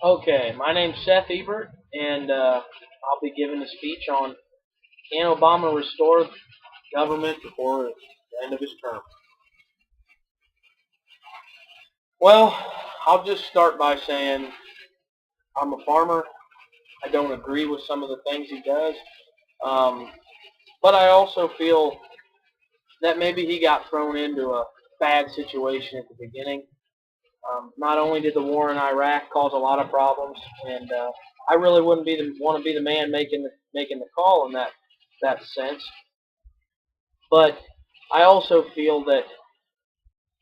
Okay, my name's Seth Ebert, and I'll be giving a speech on can Obama restore government before the end of his term. Well, I'll just start by saying I'm a farmer. I don't agree with some of the things he does, um, but I also feel that maybe he got thrown into a bad situation at the beginning. Not only did the war in Iraq cause a lot of problems, and I really wouldn't want to be the man making the call in that sense. But I also feel that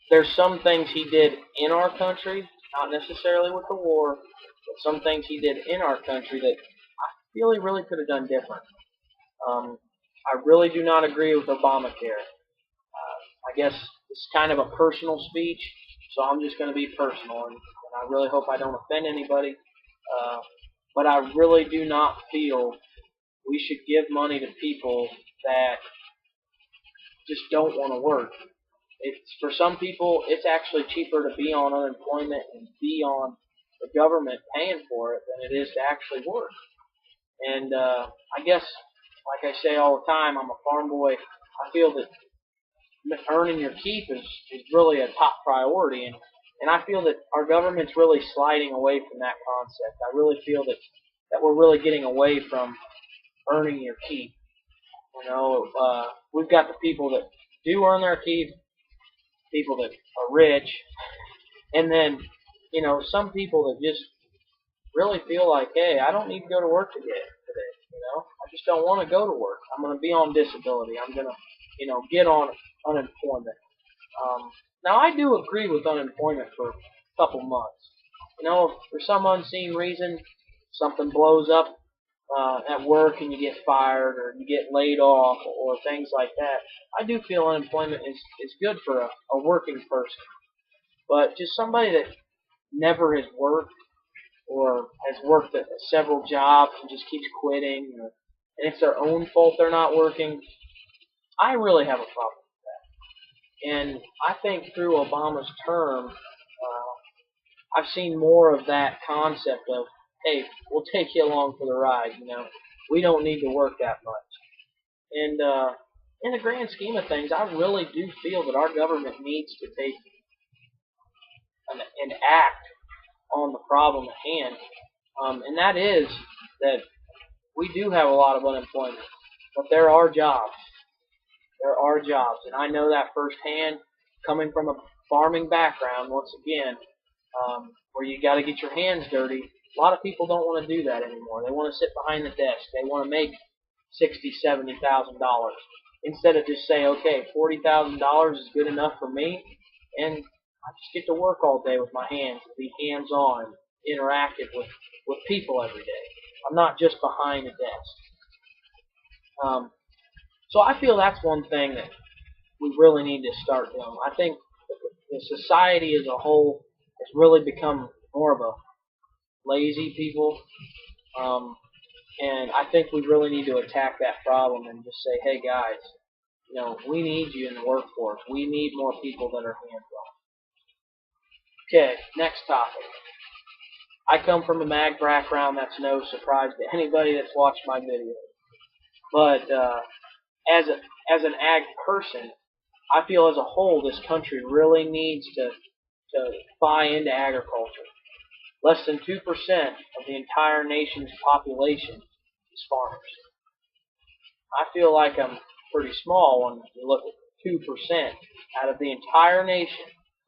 there's some things he did in our country, not necessarily with the war, but some things he did in our country that I feel he really could have done different. Um, I really do not agree with Obamacare. I guess it's kind of a personal speech, so I'm just going to be personal, and I really hope I don't offend anybody. Uh, but I really do not feel we should give money to people that just don't want to work. It's for some people, it's actually cheaper to be on unemployment and be on the government paying for it than it is to actually work. And I guess, like I say all the time, I'm a farm boy. I feel that earning your keep is really a top priority, and I feel that our government's really sliding away from that concept. I really feel that we're really getting away from earning your keep. We've got the people that do earn their keep, people that are rich, and then, some people that just really feel like, hey, I don't need to go to work today. I just don't want to go to work. I'm going to be on disability. I'm going to, get on unemployment. Now, I do agree with unemployment for a couple months. If for some unseen reason something blows up at work and you get fired or you get laid off or things like that, I do feel unemployment is good for a working person. But just somebody that never has worked or has worked at several jobs and just keeps quitting, and it's their own fault they're not working, I really have a problem with that. And I think through Obama's term, I've seen more of that concept of, hey, we'll take you along for the ride. We don't need to work that much. And in the grand scheme of things, I really do feel that our government needs to take an act on the problem at hand, and that is that we do have a lot of unemployment, but there are jobs. There are jobs, and I know that firsthand, coming from a farming background. Once again, where you got to get your hands dirty. A lot of people don't want to do that anymore. They want to sit behind the desk. They want to make $60,000, $70,000 instead of just say, okay, $40,000 is good enough for me, and I just get to work all day with my hands and be hands-on, interactive with people every day. I'm not just behind a desk. So I feel that's one thing that we really need to start doing. I think the society as a whole has really become more of a lazy people, and I think we really need to attack that problem and just say, hey guys, we need you in the workforce. We need more people that are hands-on. Okay, next topic. I come from a mag background. That's no surprise to anybody that's watched my videos. But as an ag person, I feel as a whole this country really needs to buy into agriculture. Less than 2% of the entire nation's population is farmers. I feel like I'm pretty small when you look at 2% out of the entire nation,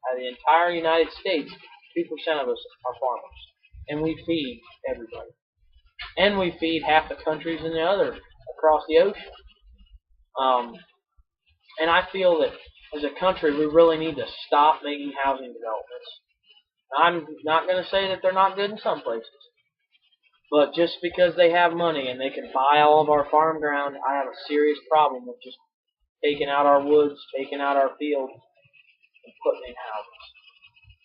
out of the entire United States. 2% of us are farmers, and we feed everybody, and we feed half the countries in the other across the ocean. And I feel that as a country, we really need to stop making housing developments. I'm not going to say that they're not good in some places, but just because they have money and they can buy all of our farm ground, I have a serious problem with just taking out our woods, taking out our fields, and putting in houses,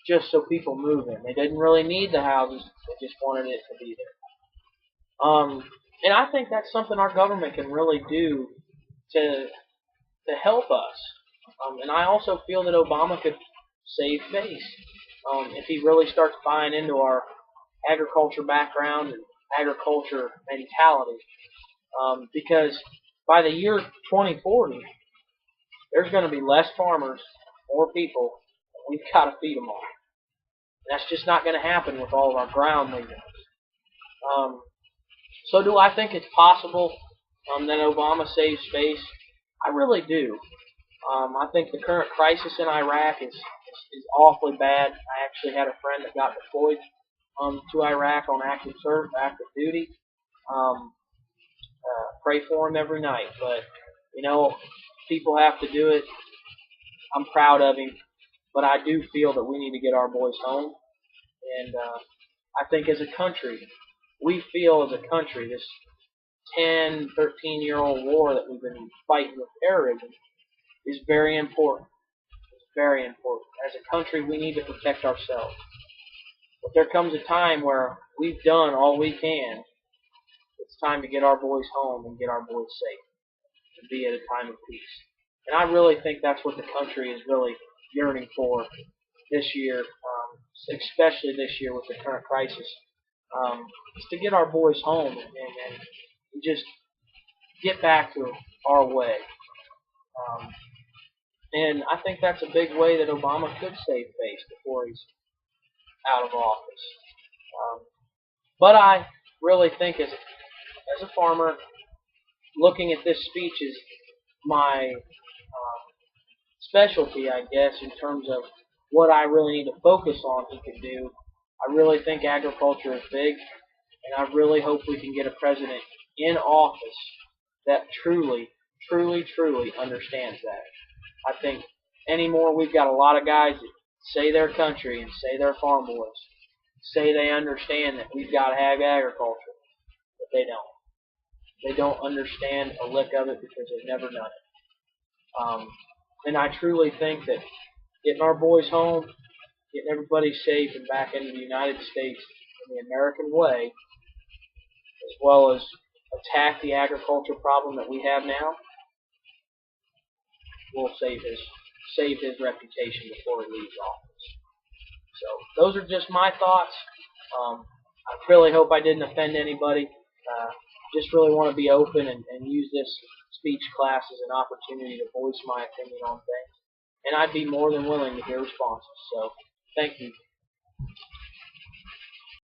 just so people move in. They didn't really need the houses; they just wanted it to be there. And I think that's something our government can really do to help us. And I also feel that Obama could save face if he really starts buying into agriculture background and agriculture mentality, because by the year 2040, there's going to be less farmers, more people, and we've got to feed them all. And that's just not going to happen with all of our ground leaders. So do I think it's possible that Obama saves face? I really do. I think the current crisis in Iraq is awfully bad. I actually had a friend that got deployed to Iraq on active duty. Pray for him every night, but people have to do it. I'm proud of him, but I do feel that we need to get our boys home. And I think as a country, we feel as a country this 10, 13-year-old war that we've been fighting with terrorism is very important. It's very important. As a country, we need to protect ourselves. But there comes a time where we've done all we can. It's time to get our boys home and get our boys safe and be at a time of peace. And I really think that's what the country is really yearning for this year, especially this year with the current crisis, is to get our boys home and just get back to our way. And I think that's a big way that Obama could save face before he's out of office. But I really think as a farmer, looking at this speech is my specialty, I guess, in terms of what I really need to focus on he can do. I really think agriculture is big, and I really hope we can get a president in office that truly, truly, truly understands that. I think anymore we've got a lot of guys that say their country and say they're farm boys, say they understand that we've got to have agriculture, but they don't. They don't understand a lick of it because they've never done it. And I truly think that getting our boys home, getting everybody safe and back into the United States in the American way, as well as attack the agriculture problem that we have now, will save his reputation before he leaves office. So those are just my thoughts. I really hope I didn't offend anybody. Just really want to be open and use this speech class as an opportunity to voice my opinion on things. And I'd be more than willing to hear responses. So thank you.